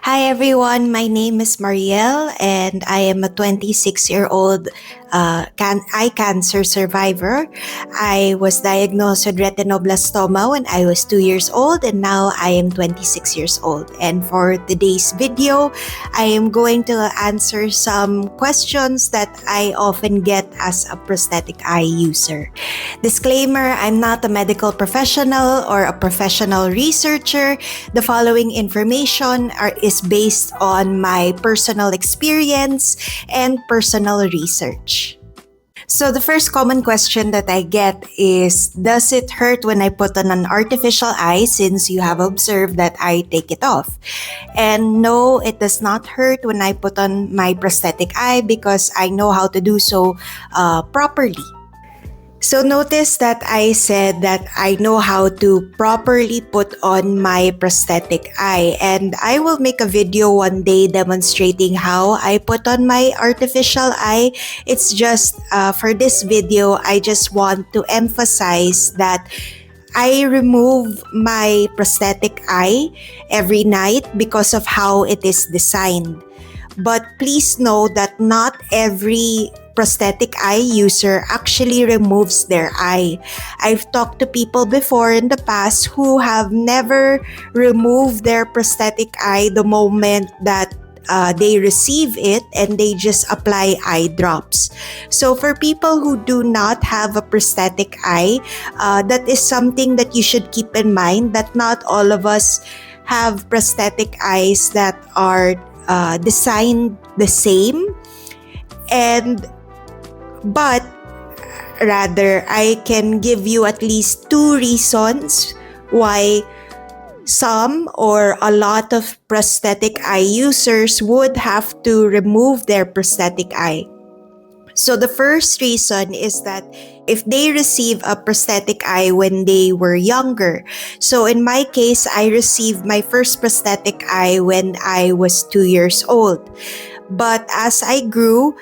Hi everyone, my name is Marielle and I am a 26-year-old eye cancer survivor. I was diagnosed with retinoblastoma when I was 2 years old and now I am 26 years old. And for today's video, I am going to answer some questions that I often get as a prosthetic eye user. Disclaimer, I'm not a medical professional or a professional researcher. The following information is based on my personal experience and personal research. So the first common question that I get is, does it hurt when I put on an artificial eye since you have observed that I take it off? And no, it does not hurt when I put on my prosthetic eye because I know how to do so properly. So notice that I said that I know how to properly put on my prosthetic eye, and I will make a video one day demonstrating how I put on my artificial eye. It's just for this video, I just want to emphasize that I remove my prosthetic eye every night because of how it is designed. But please know that not every prosthetic eye user actually removes their eye. I've talked to people before in the past who have never removed their prosthetic eye the moment that they receive it, and they just apply eye drops. So for people who do not have a prosthetic eye, that is something that you should keep in mind, that not all of us have prosthetic eyes that are designed the same, but rather I can give you at least two reasons why some or a lot of prosthetic eye users would have to remove their prosthetic eye. So the first reason is that if they receive a prosthetic eye when they were younger. So in my case, I received my first prosthetic eye when I was 2 years old. But as I grew,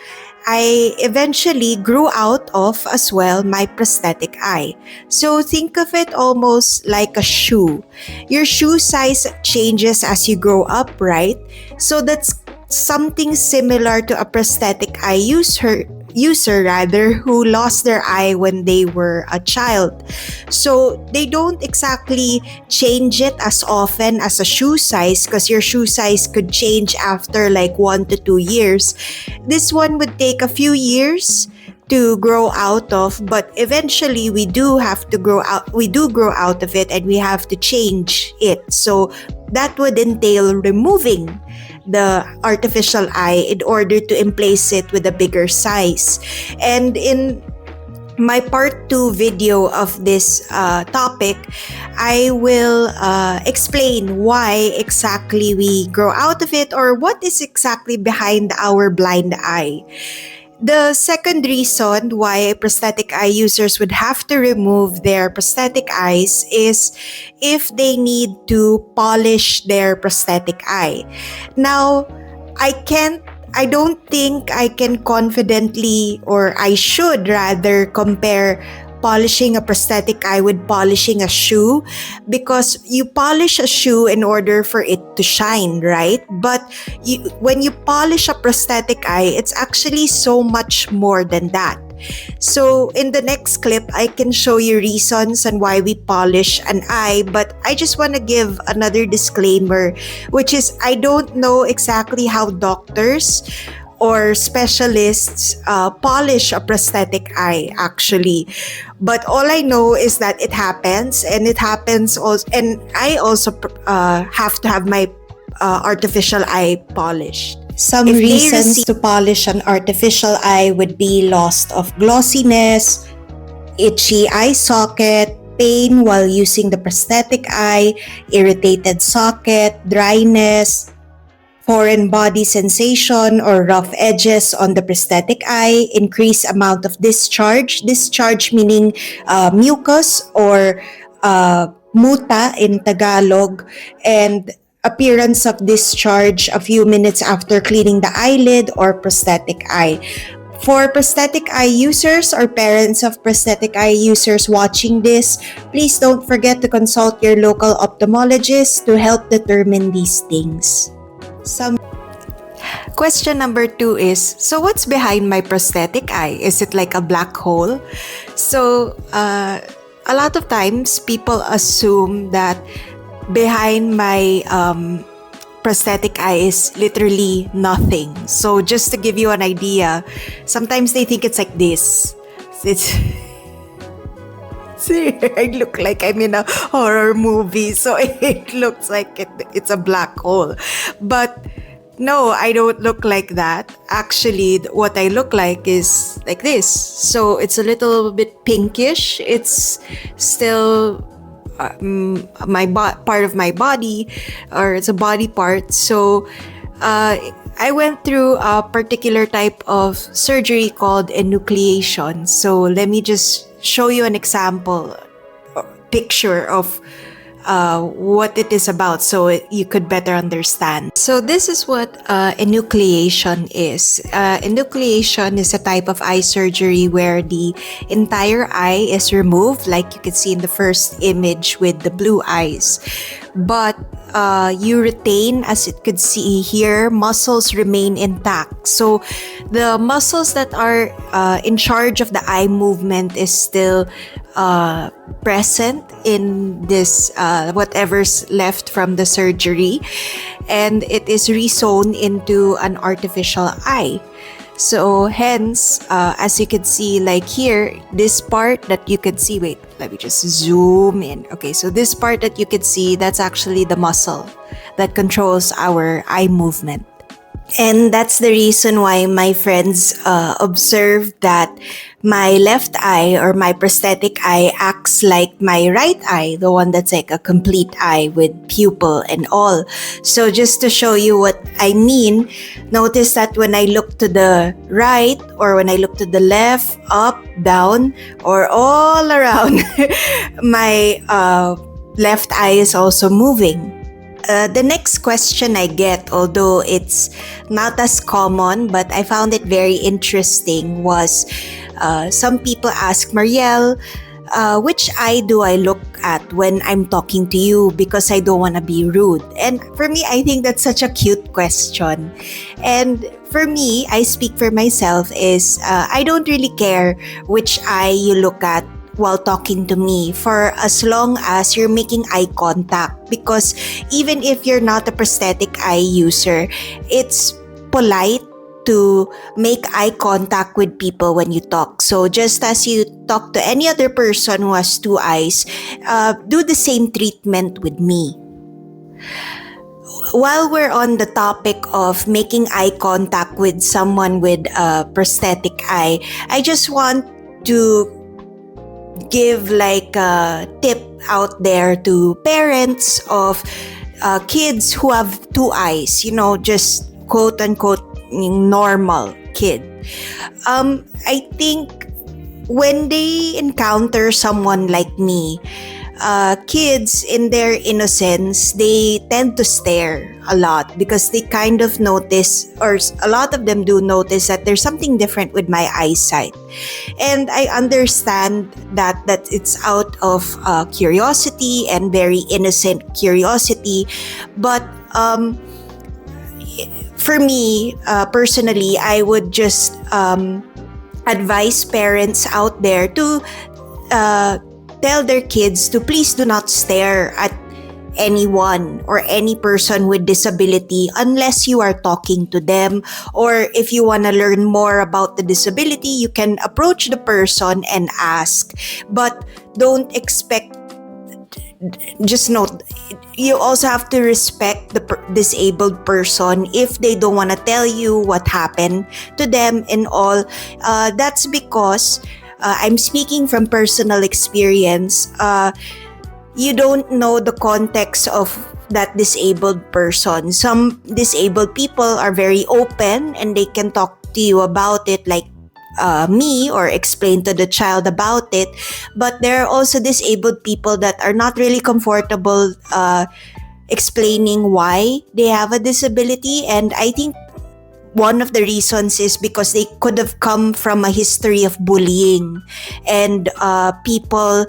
I eventually grew out of as well my prosthetic eye. So think of it almost like a shoe. Your shoe size changes as you grow up, right? So that's something similar to a prosthetic eye user who lost their eye when they were a child. So they don't exactly change it as often as a shoe size, because your shoe size could change after like 1 to 2 years. This one would take a few years to grow out of, but eventually we do grow out of it, and we have to change it. So that would entail removing the artificial eye in order to emplace it with a bigger size. And in my part 2 video of this topic, I will explain why exactly we grow out of it, or what is exactly behind our blind eye. The second reason why prosthetic eye users would have to remove their prosthetic eyes is if they need to polish their prosthetic eye. Now, I don't think I can confidently, or I should rather, compare polishing a prosthetic eye with polishing a shoe, because you polish a shoe in order for it to shine, right? But when you polish a prosthetic eye, it's actually so much more than that. So in the next clip, I can show you reasons on why we polish an eye, but I just want to give another disclaimer, which is I don't know exactly how doctors or specialists polish a prosthetic eye actually. But all I know is that it happens, and it happens also, and I also have to have my artificial eye polished. Some reasons to polish an artificial eye would be loss of glossiness, itchy eye socket, pain while using the prosthetic eye, irritated socket, dryness, foreign body sensation or rough edges on the prosthetic eye, increased amount of discharge meaning mucus or muta in Tagalog, and appearance of discharge a few minutes after cleaning the eyelid or prosthetic eye. For prosthetic eye users or parents of prosthetic eye users watching this, please don't forget to consult your local ophthalmologist to help determine these things. Some Question number 2 is, so what's behind my prosthetic eye? Is it like a black hole? So, a lot of times people assume that behind my prosthetic eye is literally nothing. So, just to give you an idea, sometimes they think it's like this. It's See, I look like I'm in a horror movie, so it looks like it's a black hole. But no, I don't look like that. Actually, what I look like is like this. So it's a little bit pinkish. It's still part of my body, or it's a body part. So I went through a particular type of surgery called enucleation. So let me just show you an example picture of what it is about, so you could better understand. So this is what enucleation is. Enucleation is a type of eye surgery where the entire eye is removed, like you can see in the first image with the blue eyes. But you retain, as you could see here, muscles remain intact. So the muscles that are in charge of the eye movement is still present in this whatever's left from the surgery, and it is resewn into an artificial eye. So hence, as you can see, like here, this part that you can see, wait, let me just zoom in. Okay, so this part that you can see, that's actually the muscle that controls our eye movement. And that's the reason why my friends observed that my left eye, or my prosthetic eye, acts like my right eye, the one that's like a complete eye with pupil and all. So just to show you what I mean, notice that when I look to the right, or when I look to the left, up, down, or all around, my left eye is also moving. The next question I get, although it's not as common, but I found it very interesting, was some people ask, Marielle, which eye do I look at when I'm talking to you, because I don't want to be rude? And for me, I think that's such a cute question. And for me, I speak for myself, is I don't really care which eye you look at while talking to me, for as long as you're making eye contact. Because even if you're not a prosthetic eye user, it's polite to make eye contact with people when you talk. So just as you talk to any other person who has two eyes, do the same treatment with me. While we're on the topic of making eye contact with someone with a prosthetic eye, I just want to give like a tip out there to parents of kids who have two eyes, just quote unquote normal kid. I think when they encounter someone like me, kids in their innocence, they tend to stare a lot, because they kind of notice, or a lot of them do notice, that there's something different with my eyesight. And I understand that it's out of curiosity, and very innocent curiosity. But for me, personally, I would just advise parents out there to tell their kids to please do not stare at anyone or any person with disability unless you are talking to them, or if you want to learn more about the disability, you can approach the person and ask. But don't expect, just note, you also have to respect the disabled person if they don't want to tell you what happened to them and all. That's because I'm speaking from personal experience. You don't know the context of that disabled person. Some disabled people are very open and they can talk to you about it, like me, or explain to the child about it. But there are also disabled people that are not really comfortable explaining why they have a disability. And I think one of the reasons is because they could have come from a history of bullying, and people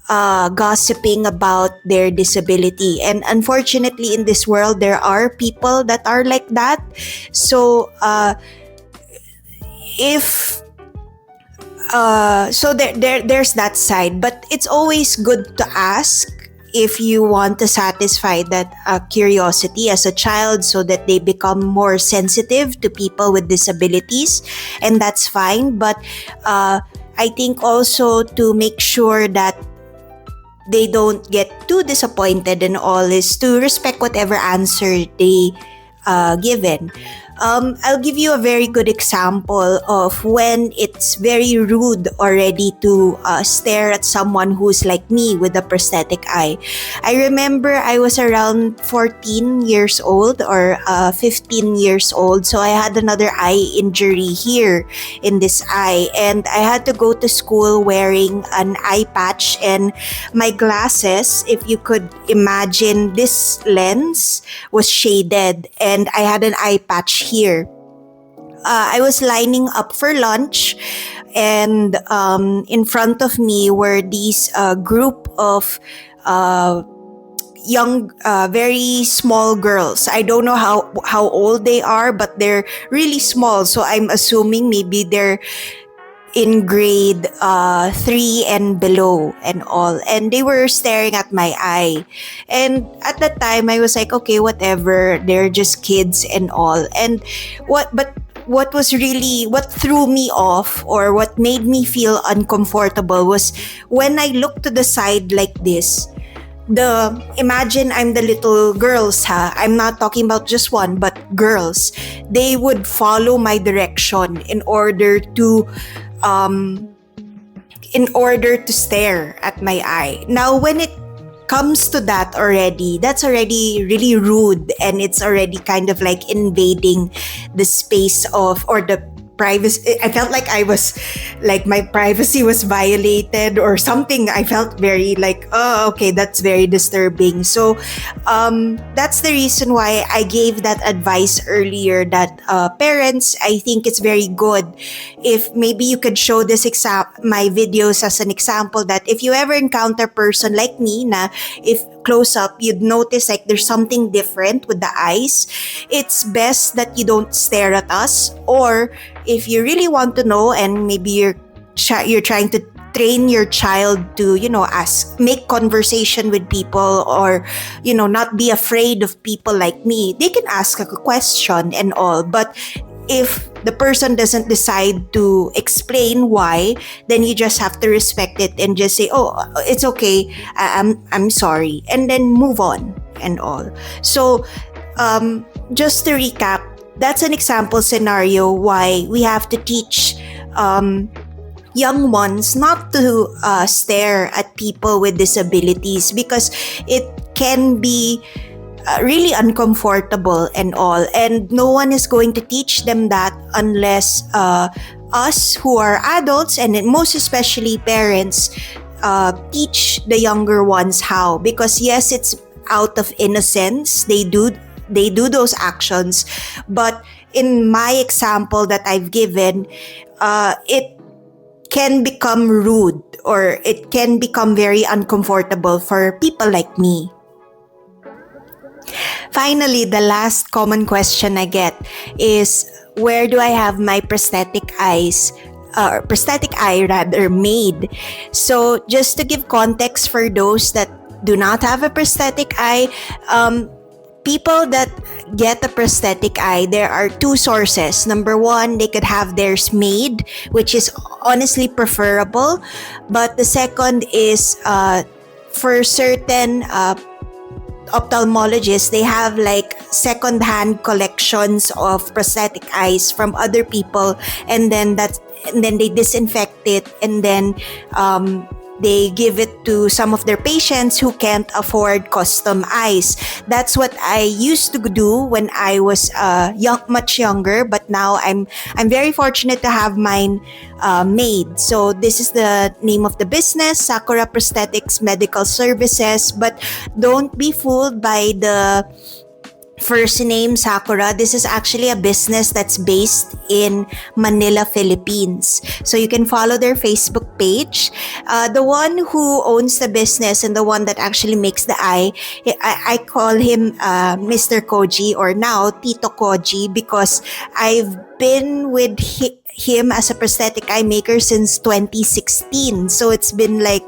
gossiping about their disability. And unfortunately, in this world, there are people that are like that. So, if so there's that side, but it's always good to ask if you want to satisfy that curiosity as a child, so that they become more sensitive to people with disabilities, and that's fine. But I think also to make sure that they don't get too disappointed and all is to respect whatever answer they given. I'll give you a very good example of when it's very rude already to stare at someone who's like me with a prosthetic eye. I remember I was around 14 years old or 15 years old, so I had another eye injury here in this eye, and I had to go to school wearing an eye patch, and my glasses, if you could imagine, this lens was shaded, and I had an eye patch here. I was lining up for lunch, and in front of me were these group of uh, young, very small girls. I don't know how old they are, but they're really small. So I'm assuming maybe they're in grade 3 and below and all, and they were staring at my eye. And at that time I was like, okay, whatever, they're just kids and all. And what threw me off, or what made me feel uncomfortable, was when I looked to the side like this. Imagine I'm the little girls, ha, I'm not talking about just one, but girls, they would follow my direction um in order to stare at my eye. Now, when it comes to that already, that's already really rude, and it's already kind of like invading the space of, or the privacy. I felt like I was, like, my privacy was violated or something. I felt very like, oh, okay, that's very disturbing. So that's the reason why I gave that advice earlier, that parents, I think it's very good if maybe you could show my videos as an example, that if you ever encounter a person like me, na if close up you'd notice like there's something different with the eyes, it's best that you don't stare at us. Or if you really want to know, and maybe you're trying to train your child to, make conversation with people, or not be afraid of people like me, they can ask a question and all. But if the person doesn't decide to explain why, then you just have to respect it and just say, oh, it's okay, I'm sorry, and then move on and all. So just to recap, that's an example scenario why we have to teach young ones not to stare at people with disabilities, because it can be really uncomfortable and all, and no one is going to teach them that unless us who are adults, and most especially parents, teach the younger ones how. Because yes, it's out of innocence, they do those actions, but in my example that I've given, it can become rude, or it can become very uncomfortable for people like me. Finally, the last common question I get is, where do I have my prosthetic eyes, prosthetic eye rather, made? So just to give context for those that do not have a prosthetic eye, people that get a prosthetic eye, there are two sources. Number one, they could have theirs made, which is honestly preferable. But the second is, for certain ophthalmologists, they have like second-hand collections of prosthetic eyes from other people, and then they disinfect it, and then they give it to some of their patients who can't afford custom eyes. That's what I used to do when I was much younger, but now I'm very fortunate to have mine made. So this is the name of the business, Sakura Prosthetics Medical Services. But don't be fooled by the first name Sakura. This is actually a business that's based in Manila, Philippines. So you can follow their Facebook page. The one who owns the business and the one that actually makes the eye, I call him Mr. Koji, or now Tito Koji, because I've been with him as a prosthetic eye maker since 2016. So it's been like,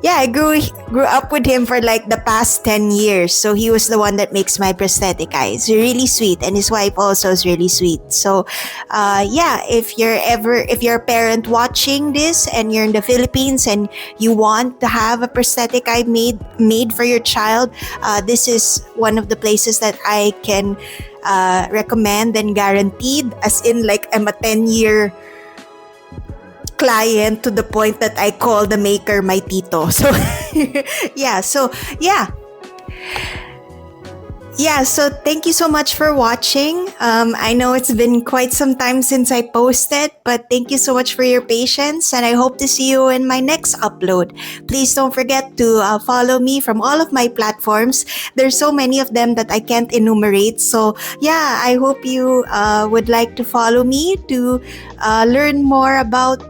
yeah, I grew up with him for like the past 10 years. So he was the one that makes my prosthetic eyes. Really sweet. And his wife also is really sweet. So yeah, if you're a parent watching this and you're in the Philippines and you want to have a prosthetic eye made for your child, this is one of the places that I can recommend and guaranteed, as in like I'm a 10-year client, to the point that I call the maker my tito. So yeah, so yeah. Yeah, so thank you so much for watching. I know it's been quite some time since I posted, but thank you so much for your patience, and I hope to see you in my next upload. Please don't forget to follow me from all of my platforms. There's so many of them that I can't enumerate. So yeah, I hope you would like to follow me to learn more about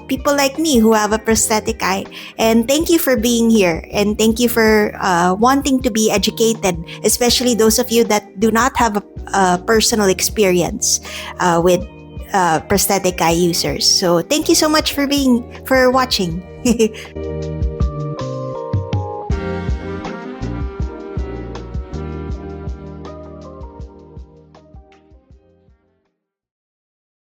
people like me who have a prosthetic eye. And thank you for being here, and thank you for wanting to be educated, especially those of you that do not have a personal experience with prosthetic eye users. So thank you so much for watching.